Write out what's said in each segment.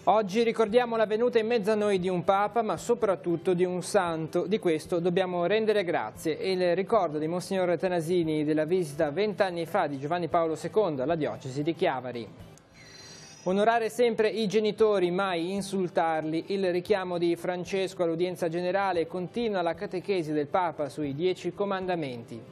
Oggi ricordiamo la venuta in mezzo a noi di un Papa, ma soprattutto di un santo. Di questo dobbiamo rendere grazie. E il ricordo di Monsignor Tanasini della visita 20 anni fa di Giovanni Paolo II alla diocesi di Chiavari. Onorare sempre i genitori, mai insultarli. Il richiamo di Francesco all'udienza generale, continua la catechesi del Papa sui 10 comandamenti.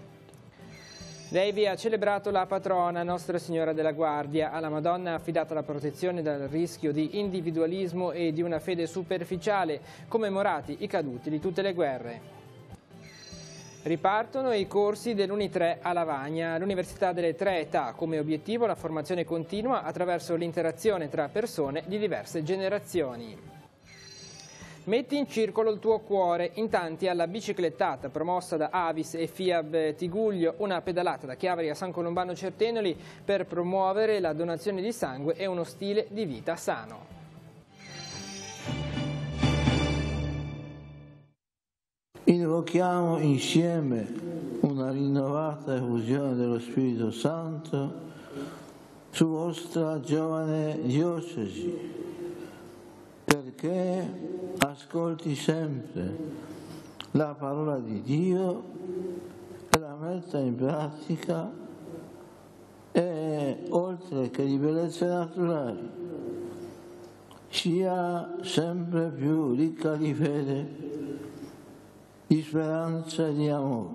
Lei vi ha celebrato la patrona, Nostra Signora della Guardia. Alla Madonna ha affidato la protezione dal rischio di individualismo e di una fede superficiale, commemorati i caduti di tutte le guerre. Ripartono i corsi dell'Uni3 a Lavagna, l'Università delle Tre Età, come obiettivo la formazione continua attraverso l'interazione tra persone di diverse generazioni. Metti in circolo il tuo cuore, in tanti alla biciclettata promossa da Avis e Fiab Tiguglio, una pedalata da Chiavari a San Colombano Certenoli per promuovere la donazione di sangue e uno stile di vita sano. Invochiamo insieme una rinnovata effusione dello Spirito Santo su vostra giovane diocesi, perché ascolti sempre la parola di Dio e la metta in pratica e, oltre che di bellezze naturali, sia sempre più ricca di fede, di speranza e di amore,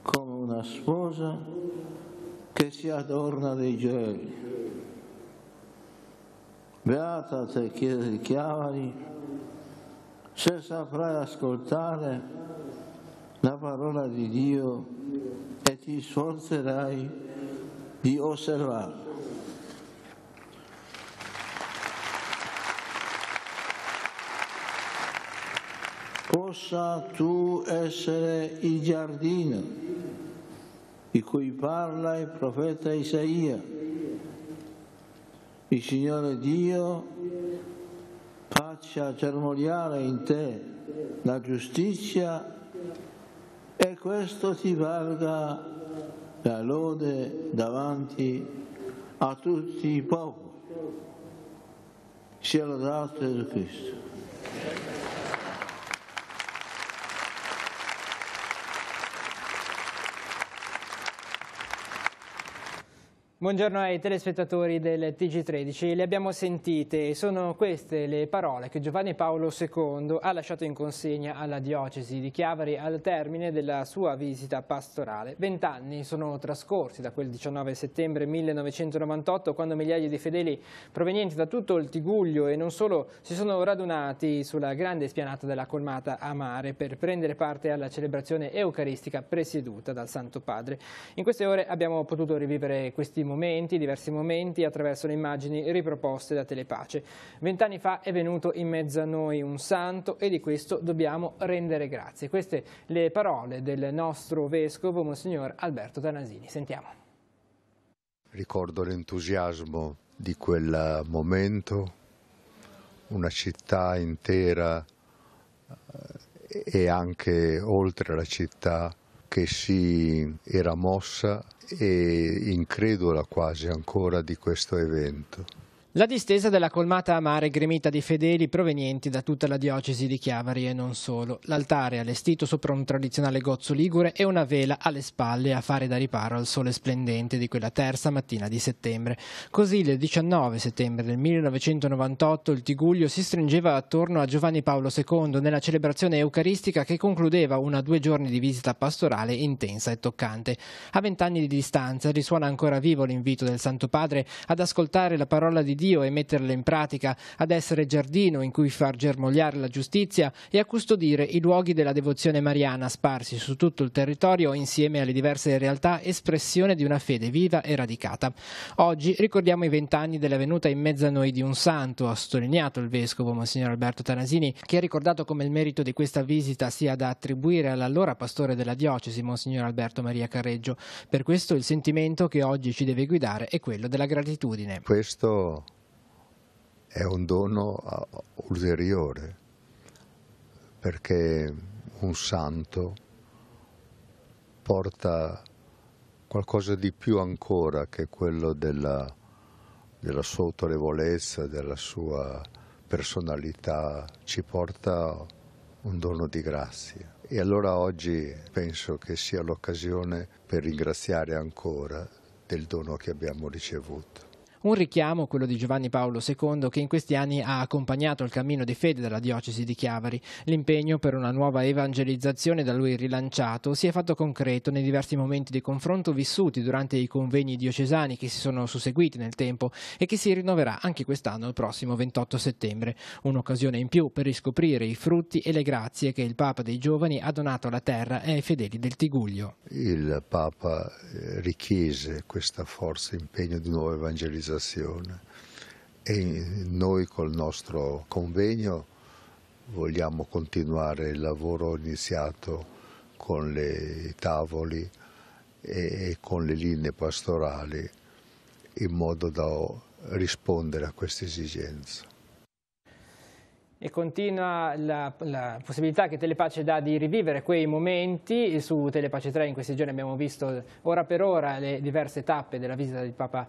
come una sposa che si adorna dei gioielli. Beata te, Chiesa di Chiavari, se saprai ascoltare la parola di Dio e ti sforzerai di osservarla. Possa tu essere il giardino di cui parla il profeta Isaia. Il Signore Dio faccia germogliare in te la giustizia e questo ti valga la lode davanti a tutti i popoli. Sia lodato Gesù Cristo. Buongiorno ai telespettatori del TG13, le abbiamo sentite, sono queste le parole che Giovanni Paolo II ha lasciato in consegna alla diocesi di Chiavari al termine della sua visita pastorale. 20 anni sono trascorsi da quel 19 settembre 1998, quando migliaia di fedeli provenienti da tutto il Tigullio e non solo si sono radunati sulla grande spianata della Colmata a Mare per prendere parte alla celebrazione eucaristica presieduta dal Santo Padre. In queste ore abbiamo potuto rivivere questi diversi momenti attraverso le immagini riproposte da Telepace. 20 anni fa è venuto in mezzo a noi un santo e di questo dobbiamo rendere grazie. Queste le parole del nostro vescovo, Monsignor Alberto Tanasini. Sentiamo. Ricordo l'entusiasmo di quel momento, una città intera e anche oltre la città che si era mossa e incredula quasi ancora di questo evento. La distesa della Colmata a Mare gremita di fedeli provenienti da tutta la diocesi di Chiavari e non solo. L'altare allestito sopra un tradizionale gozzo ligure e una vela alle spalle a fare da riparo al sole splendente di quella terza mattina di settembre. Così il 19 settembre del 1998 il Tigullio si stringeva attorno a Giovanni Paolo II nella celebrazione eucaristica che concludeva una 2 giorni di visita pastorale intensa e toccante. A 20 anni di distanza risuona ancora vivo l'invito del Santo Padre ad ascoltare la parola di Dio e metterle in pratica, ad essere giardino in cui far germogliare la giustizia e a custodire i luoghi della devozione mariana sparsi su tutto il territorio insieme alle diverse realtà espressione di una fede viva e radicata. Oggi ricordiamo i 20 anni della venuta in mezzo a noi di un santo, ha sottolineato il vescovo Monsignor Alberto Tanasini, che ha ricordato come il merito di questa visita sia da attribuire all'allora pastore della diocesi, Monsignor Alberto Maria Carreggio. Per questo il sentimento che oggi ci deve guidare è quello della gratitudine. Questo è un dono ulteriore, perché un santo porta qualcosa di più ancora che quello del della sua autorevolezza, della sua personalità, ci porta un dono di grazia. E allora oggi penso che sia l'occasione per ringraziare ancora del dono che abbiamo ricevuto. Un richiamo, quello di Giovanni Paolo II, che in questi anni ha accompagnato il cammino di fede della diocesi di Chiavari. L'impegno per una nuova evangelizzazione da lui rilanciato si è fatto concreto nei diversi momenti di confronto vissuti durante i convegni diocesani che si sono susseguiti nel tempo e che si rinnoverà anche quest'anno, il prossimo 28 settembre. Un'occasione in più per riscoprire i frutti e le grazie che il Papa dei Giovani ha donato alla terra e ai fedeli del Tigullio. Il Papa richiese questa forza e impegno di nuova evangelizzazione e noi col nostro convegno vogliamo continuare il lavoro iniziato con i tavoli e con le linee pastorali in modo da rispondere a questa esigenza. E continua la possibilità che Telepace dà di rivivere quei momenti. Su Telepace 3 in questi giorni abbiamo visto ora per ora le diverse tappe della visita del Papa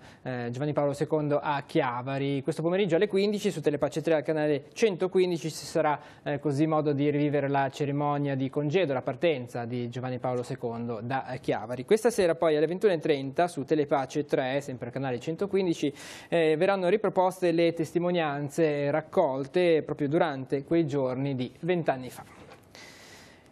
Giovanni Paolo II a Chiavari. Questo pomeriggio alle 15 su Telepace 3 al canale 115 ci sarà così modo di rivivere la cerimonia di congedo, la partenza di Giovanni Paolo II da Chiavari. Questa sera poi alle 21:30 su Telepace 3, sempre al canale 115, verranno riproposte le testimonianze raccolte proprio durante quei giorni di 20 anni fa.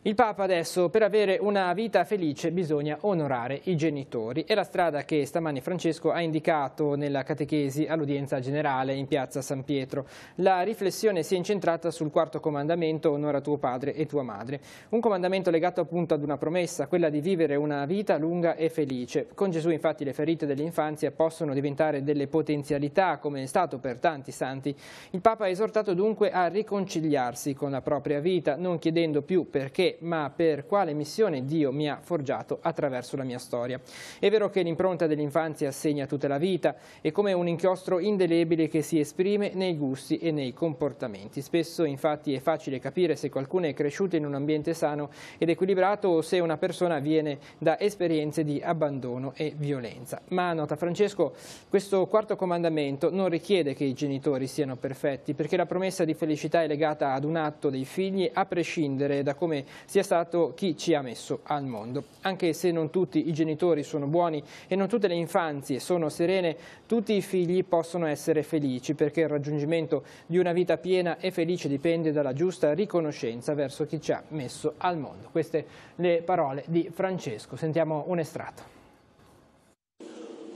Il Papa adesso, per avere una vita felice bisogna onorare i genitori. È la strada che stamani Francesco ha indicato nella catechesi all'udienza generale in piazza San Pietro. La riflessione si è incentrata sul quarto comandamento: onora tuo padre e tua madre. Un comandamento legato appunto ad una promessa, quella di vivere una vita lunga e felice. Con Gesù infatti le ferite dell'infanzia possono diventare delle potenzialità, come è stato per tanti santi. Il Papa ha esortato dunque a riconciliarsi con la propria vita, non chiedendo più perché, ma per quale missione Dio mi ha forgiato attraverso la mia storia. È vero che l'impronta dell'infanzia segna tutta la vita, è come un inchiostro indelebile che si esprime nei gusti e nei comportamenti. Spesso infatti è facile capire se qualcuno è cresciuto in un ambiente sano ed equilibrato o se una persona viene da esperienze di abbandono e violenza. Ma, nota Francesco, questo quarto comandamento non richiede che i genitori siano perfetti, perché la promessa di felicità è legata ad un atto dei figli a prescindere da come sia stato chi ci ha messo al mondo. Anche se non tutti i genitori sono buoni e non tutte le infanzie sono serene, tutti i figli possono essere felici, perché il raggiungimento di una vita piena e felice dipende dalla giusta riconoscenza verso chi ci ha messo al mondo. Queste le parole di Francesco. Sentiamo un estratto.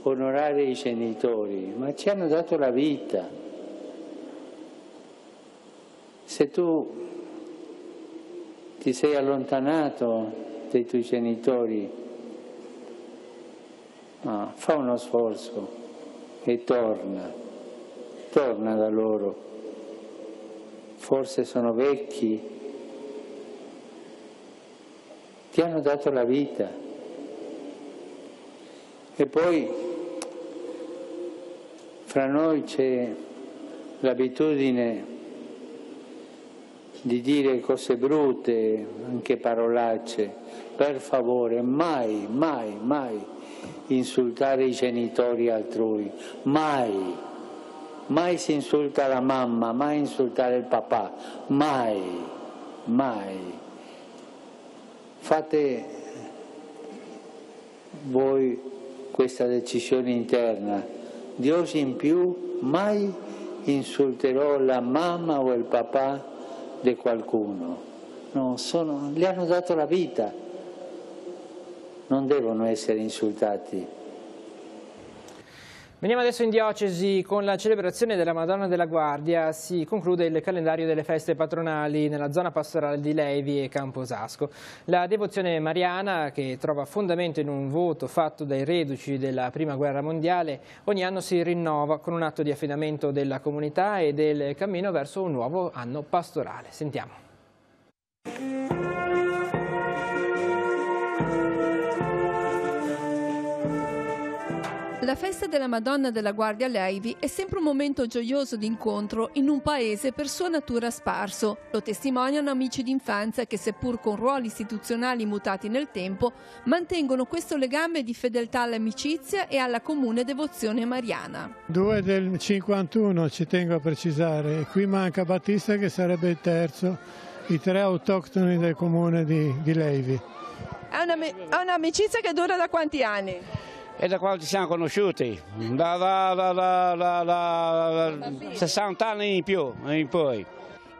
Onorare i genitori, ma ci hanno dato la vita. Se tu ti sei allontanato dai tuoi genitori, fa uno sforzo e torna da loro. Forse sono vecchi, ti hanno dato la vita. E poi fra noi c'è l'abitudine di dire cose brutte, anche parolacce. Per favore, mai, mai, mai insultare i genitori altrui, mai. Mai si insulta la mamma, mai insultare il papà, mai, mai. Fate voi questa decisione interna. Di oggi in più mai insulterò la mamma o il papà di qualcuno. No, gli hanno dato la vita, non devono essere insultati. Veniamo adesso in diocesi. Con la celebrazione della Madonna della Guardia si conclude il calendario delle feste patronali nella zona pastorale di Levi e Camposasco. La devozione mariana, che trova fondamento in un voto fatto dai reduci della Prima Guerra Mondiale, ogni anno si rinnova con un atto di affidamento della comunità e del cammino verso un nuovo anno pastorale. Sentiamo. La festa della Madonna della Guardia Levi è sempre un momento gioioso di incontro in un paese per sua natura sparso. Lo testimoniano amici d'infanzia che, seppur con ruoli istituzionali mutati nel tempo, mantengono questo legame di fedeltà all'amicizia e alla comune devozione mariana. 2 del 51, ci tengo a precisare, qui manca Battista che sarebbe il terzo, i 3 autoctoni del comune di Levi. È un'amicizia che dura da quanti anni? E da quando ci siamo conosciuti, da 60 anni in poi.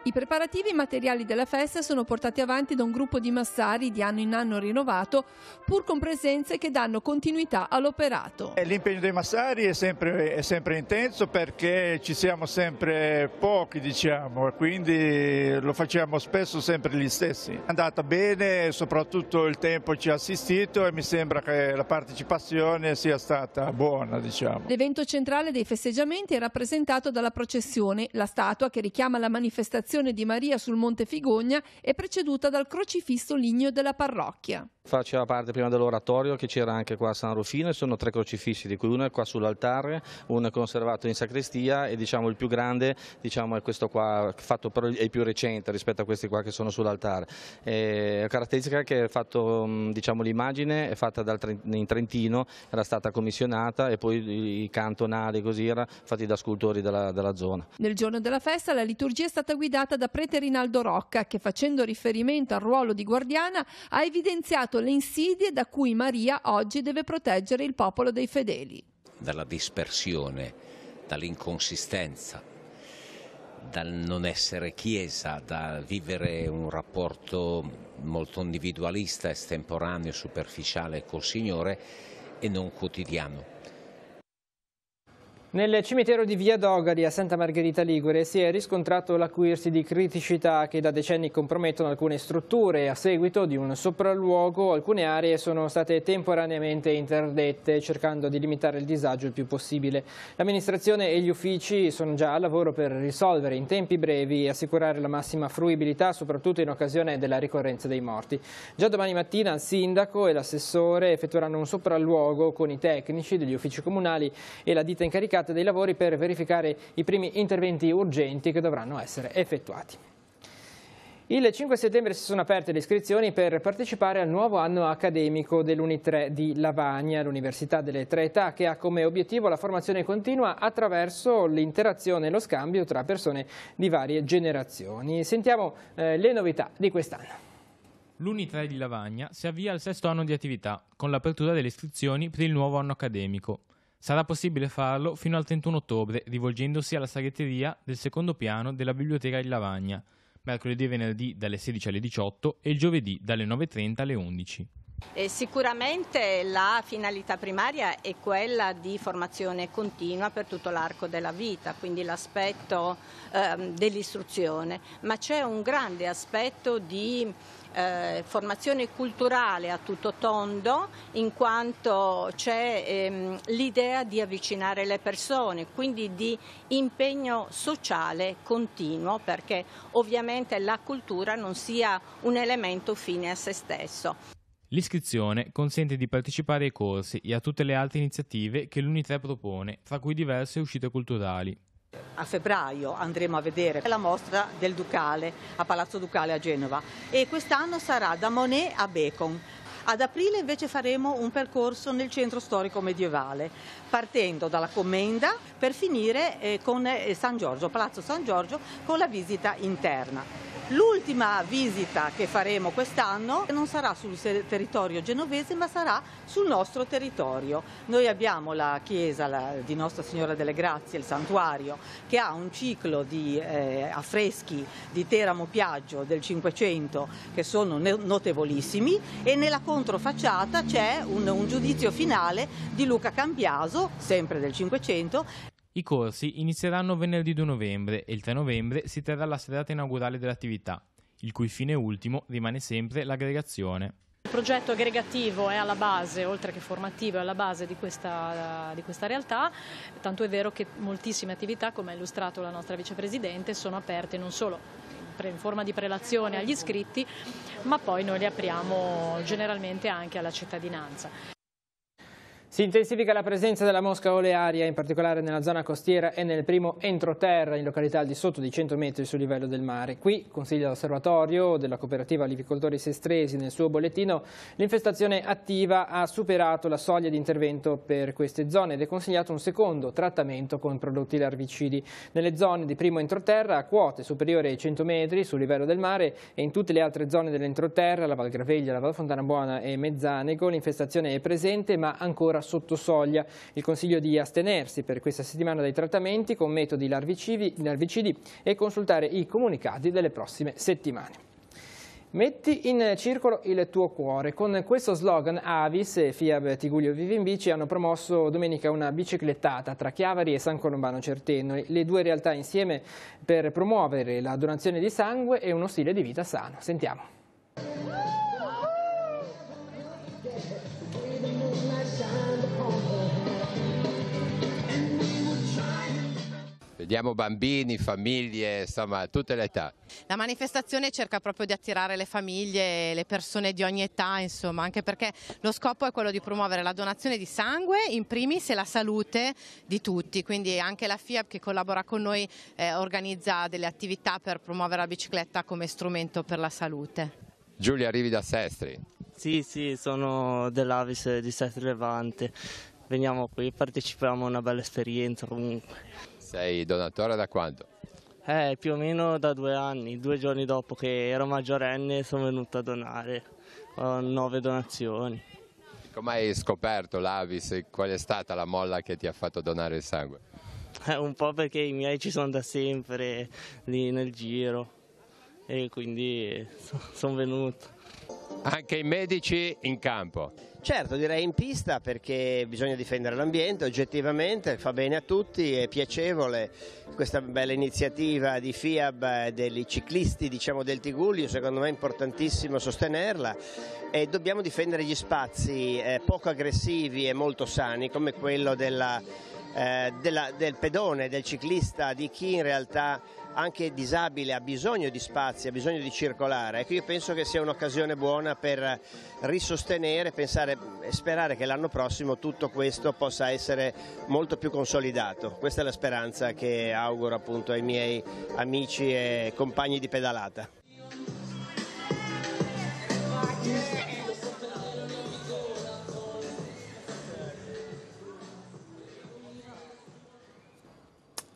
I preparativi materiali della festa sono portati avanti da un gruppo di massari di anno in anno rinnovato, pur con presenze che danno continuità all'operato. L'impegno dei massari è sempre intenso perché ci siamo sempre pochi, diciamo, e quindi lo facciamo spesso sempre gli stessi. È andata bene, soprattutto il tempo ci ha assistito e mi sembra che la partecipazione sia stata buona, diciamo. L'evento centrale dei festeggiamenti è rappresentato dalla processione. La statua che richiama la manifestazione di Maria sul Monte Figogna è preceduta dal crocifisso ligneo della parrocchia. Faceva parte prima dell'oratorio che c'era anche qua a San Rufino e sono 3 crocifissi, di cui uno è qua sull'altare, uno è conservato in sacrestia e il più grande è questo qua, fatto però è il più recente rispetto a questi qua che sono sull'altare. La caratteristica è che l'immagine è fatta in Trentino, era stata commissionata e poi i cantonali così erano fatti da scultori della zona. Nel giorno della festa la liturgia è stata guidata da prete Rinaldo Rocca che, facendo riferimento al ruolo di guardiana, ha evidenziato le insidie da cui Maria oggi deve proteggere il popolo dei fedeli. Dalla dispersione, dall'inconsistenza, dal non essere chiesa, da vivere un rapporto molto individualista, estemporaneo, superficiale col Signore e non quotidiano. Nel cimitero di Via Dogari a Santa Margherita Ligure si è riscontrato l'acuirsi di criticità che da decenni compromettono alcune strutture. A seguito di un sopralluogo alcune aree sono state temporaneamente interdette, cercando di limitare il disagio il più possibile. L'amministrazione e gli uffici sono già al lavoro per risolvere in tempi brevi e assicurare la massima fruibilità, soprattutto in occasione della ricorrenza dei morti. Già domani mattina il sindaco e l'assessore effettueranno un sopralluogo con i tecnici degli uffici comunali e la ditta incaricata dei lavori per verificare i primi interventi urgenti che dovranno essere effettuati. Il 5 settembre si sono aperte le iscrizioni per partecipare al nuovo anno accademico dell'Uni3 di Lavagna, l'Università delle Tre Età, che ha come obiettivo la formazione continua attraverso l'interazione e lo scambio tra persone di varie generazioni. Sentiamo le novità di quest'anno. L'Uni3 di Lavagna si avvia al 6° anno di attività, con l'apertura delle iscrizioni per il nuovo anno accademico. Sarà possibile farlo fino al 31 ottobre rivolgendosi alla segreteria del 2° piano della Biblioteca di Lavagna, mercoledì e venerdì dalle 16 alle 18 e il giovedì dalle 9:30 alle 11. Sicuramente la finalità primaria è quella di formazione continua per tutto l'arco della vita, quindi l'aspetto dell'istruzione, ma c'è un grande aspetto di formazione culturale a tutto tondo, in quanto c'è l'idea di avvicinare le persone, quindi di impegno sociale continuo, perché ovviamente la cultura non sia un elemento fine a se stesso. L'iscrizione consente di partecipare ai corsi e a tutte le altre iniziative che l'Uni3 propone, tra cui diverse uscite culturali. A febbraio andremo a vedere la mostra del Ducale a Palazzo Ducale a Genova e quest'anno sarà da Monet a Bacon. Ad aprile invece faremo un percorso nel centro storico medievale, partendo dalla Commenda per finire con San Giorgio, Palazzo San Giorgio, con la visita interna. L'ultima visita che faremo quest'anno non sarà sul territorio genovese, ma sarà sul nostro territorio. Noi abbiamo la chiesa di Nostra Signora delle Grazie, il santuario, che ha un ciclo di affreschi di Teramo Piaggio del Cinquecento che sono notevolissimi, e nella controfacciata c'è un giudizio finale di Luca Cambiaso, sempre del Cinquecento. I corsi inizieranno venerdì 2 novembre e il 3 novembre si terrà la serata inaugurale dell'attività, il cui fine ultimo rimane sempre l'aggregazione. Il progetto aggregativo è alla base, oltre che formativo, è alla base di questa realtà, tanto è vero che moltissime attività, come ha illustrato la nostra vicepresidente, sono aperte non solo in forma di prelazione agli iscritti, ma poi noi le apriamo generalmente anche alla cittadinanza. Si intensifica la presenza della mosca olearia, in particolare nella zona costiera e nel primo entroterra, in località al di sotto di 100 metri sul livello del mare. Qui, consiglia l'osservatorio della cooperativa Alivicoltori Sestresi nel suo bollettino, l'infestazione attiva ha superato la soglia di intervento per queste zone ed è consigliato un secondo trattamento con prodotti larvicidi. Nelle zone di primo entroterra a quote superiori ai 100 metri sul livello del mare e in tutte le altre zone dell'entroterra, la Val Graveglia, la Val Fontana Buona e Mezzanego, l'infestazione è presente ma ancora sotto soglia. Il consiglio di astenersi per questa settimana dai trattamenti con metodi larvicidi e consultare i comunicati delle prossime settimane. Metti in circolo il tuo cuore. Con questo slogan Avis e FIAB Tigullio Vivi in Bici hanno promosso domenica una biciclettata tra Chiavari e San Colombano Certeno, le due realtà insieme per promuovere la donazione di sangue e uno stile di vita sano. Sentiamo. Vediamo bambini, famiglie, insomma tutte le età. La manifestazione cerca proprio di attirare le famiglie, le persone di ogni età, insomma, anche perché lo scopo è quello di promuovere la donazione di sangue in primis e la salute di tutti, quindi anche la FIAB che collabora con noi organizza delle attività per promuovere la bicicletta come strumento per la salute. Giulia, arrivi da Sestri? Sì, sono dell'Avis di Sestri Levante, veniamo qui, partecipiamo a una bella esperienza comunque. Sei donatore da quando? Più o meno da 2 anni, 2 giorni dopo che ero maggiorenne sono venuto a donare, ho 9 donazioni. Come hai scoperto l'Avis? Qual è stata la molla che ti ha fatto donare il sangue? Un po' perché i miei ci sono da sempre lì nel giro e quindi sono venuto. Anche i medici in campo? Certo, direi in pista perché bisogna difendere l'ambiente, oggettivamente fa bene a tutti, è piacevole questa bella iniziativa di FIAB dei ciclisti, diciamo, del Tigullio, secondo me è importantissimo sostenerla e dobbiamo difendere gli spazi poco aggressivi e molto sani come quello del pedone, del ciclista, di chi in realtà anche disabile ha bisogno di spazi, ha bisogno di circolare. Ecco, io penso che sia un'occasione buona per risostenere, pensare e sperare che l'anno prossimo tutto questo possa essere molto più consolidato. Questa è la speranza che auguro appunto ai miei amici e compagni di pedalata.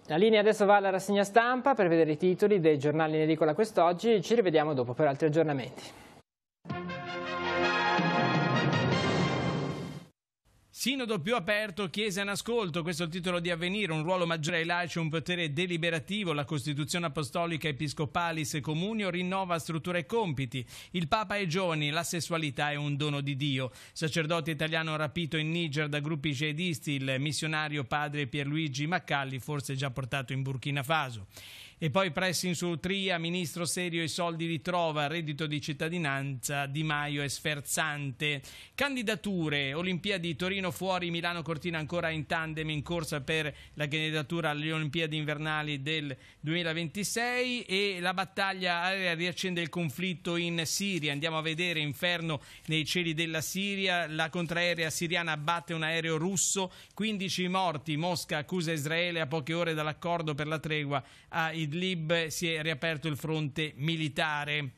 La linea adesso va alla rassegna stampa per vedere i titoli dei giornali in edicola quest'oggi. Ci rivediamo dopo per altri aggiornamenti. Sinodo più aperto, Chiesa in ascolto, questo è il titolo di Avvenire, un ruolo maggiore ai laici, un potere deliberativo, la Costituzione Apostolica Episcopalis Communio rinnova struttura e compiti, il Papa ai giovani, la sessualità è un dono di Dio, sacerdote italiano rapito in Niger da gruppi jihadisti, il missionario padre Pierluigi Maccalli, forse già portato in Burkina Faso. E poi pressing su Tria, ministro serio, i soldi li trova, reddito di cittadinanza, Di Maio è sferzante. Candidature, Olimpiadi Torino fuori, Milano Cortina ancora in tandem in corsa per la candidatura alle Olimpiadi invernali del 2026 e la battaglia aerea riaccende il conflitto in Siria. Andiamo a vedere inferno nei cieli della Siria, la contraerea siriana abbatte un aereo russo, 15 morti, Mosca accusa Israele a poche ore dall'accordo per la tregua a Idlib, si è riaperto il fronte militare.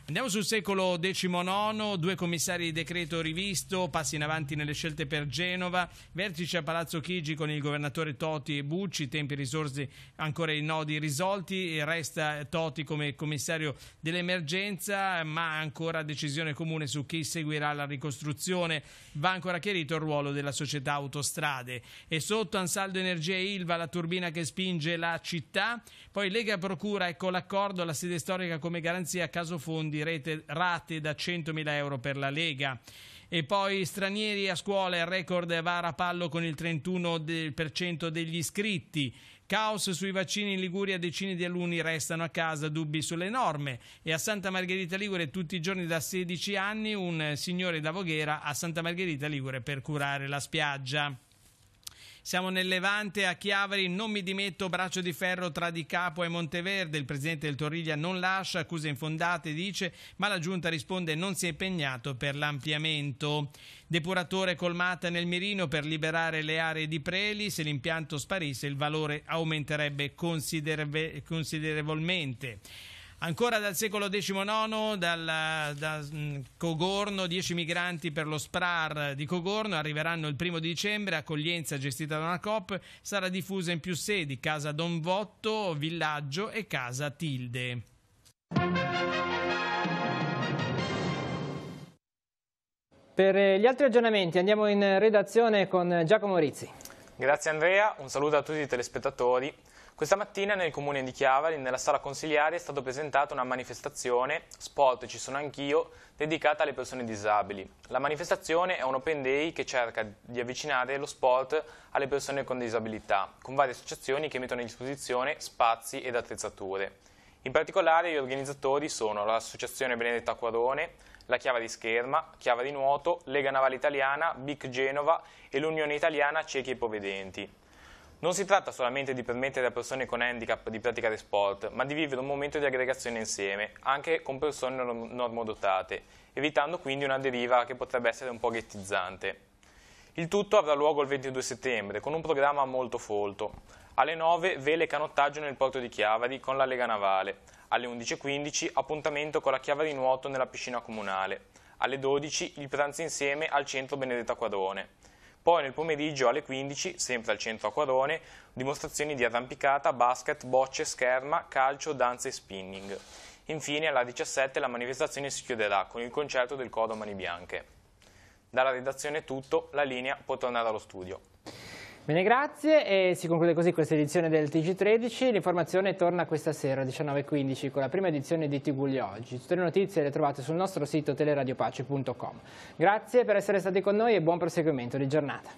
Andiamo sul secolo XIX, 2 commissari di decreto rivisto, passi in avanti nelle scelte per Genova, vertice a Palazzo Chigi con il governatore Toti e Bucci, tempi e risorse ancora i nodi risolti, e resta Toti come commissario dell'emergenza, ma ancora decisione comune su chi seguirà la ricostruzione, va ancora chiarito il ruolo della società Autostrade. E sotto Ansaldo Energia e Ilva, la turbina che spinge la città, poi Lega Procura, ecco l'accordo, la sede storica come garanzia a caso fondi, rate da 100.000 euro per la Lega. E poi stranieri a scuola, il record va a Rapallo con il 31% degli iscritti. Caos sui vaccini in Liguria, decine di alunni restano a casa, dubbi sulle norme. E a Santa Margherita Ligure tutti i giorni da 16 anni un signore da Voghera a Santa Margherita Ligure per curare la spiaggia. Siamo nel Levante, a Chiavari, non mi dimetto, braccio di ferro tra Di Capo e Monteverde. Il presidente del Torriglia non lascia, accuse infondate, dice, ma la giunta risponde non si è impegnato per l'ampliamento. Depuratore colmata nel mirino per liberare le aree di preli. Se l'impianto sparisse il valore aumenterebbe considerevolmente. Ancora dal secolo XIX, da Cogorno, 10 migranti per lo SPRAR di Cogorno arriveranno il 1° dicembre, accoglienza gestita da una Coop, sarà diffusa in più sedi, Casa Don Votto, Villaggio e Casa Tilde. Per gli altri aggiornamenti andiamo in redazione con Giacomo Rizzi. Grazie Andrea, un saluto a tutti i telespettatori. Questa mattina nel comune di Chiavari, nella sala consiliare, è stata presentata una manifestazione, Sport ci sono anch'io, dedicata alle persone disabili. La manifestazione è un open day che cerca di avvicinare lo sport alle persone con disabilità, con varie associazioni che mettono a disposizione spazi ed attrezzature. In particolare gli organizzatori sono l'Associazione Benedetta Acquarone, la Chiavari Scherma, Chiavari Nuoto, Lega Navale Italiana, BIC Genova e l'Unione Italiana Ciechi e Ipovedenti. Non si tratta solamente di permettere a persone con handicap di praticare sport, ma di vivere un momento di aggregazione insieme, anche con persone normodotate, evitando quindi una deriva che potrebbe essere un po' ghettizzante. Il tutto avrà luogo il 22 settembre, con un programma molto folto. Alle 9 vele e canottaggio nel porto di Chiavari con la Lega Navale. Alle 11:15 appuntamento con la Chiavari Nuoto nella piscina comunale. Alle 12 il pranzo insieme al centro Benedetta Acquarone. Poi nel pomeriggio alle 15, sempre al centro Acquarone, dimostrazioni di arrampicata, basket, bocce, scherma, calcio, danza e spinning. Infine alle 17 la manifestazione si chiuderà con il concerto del coro Mani Bianche. Dalla redazione è tutto, la linea può tornare allo studio. Bene, grazie, e si conclude così questa edizione del TG13. L'informazione torna questa sera alle 19:15 con la prima edizione di TG Oggi. Tutte le notizie le trovate sul nostro sito teleradiopace.com. Grazie per essere stati con noi e buon proseguimento di giornata.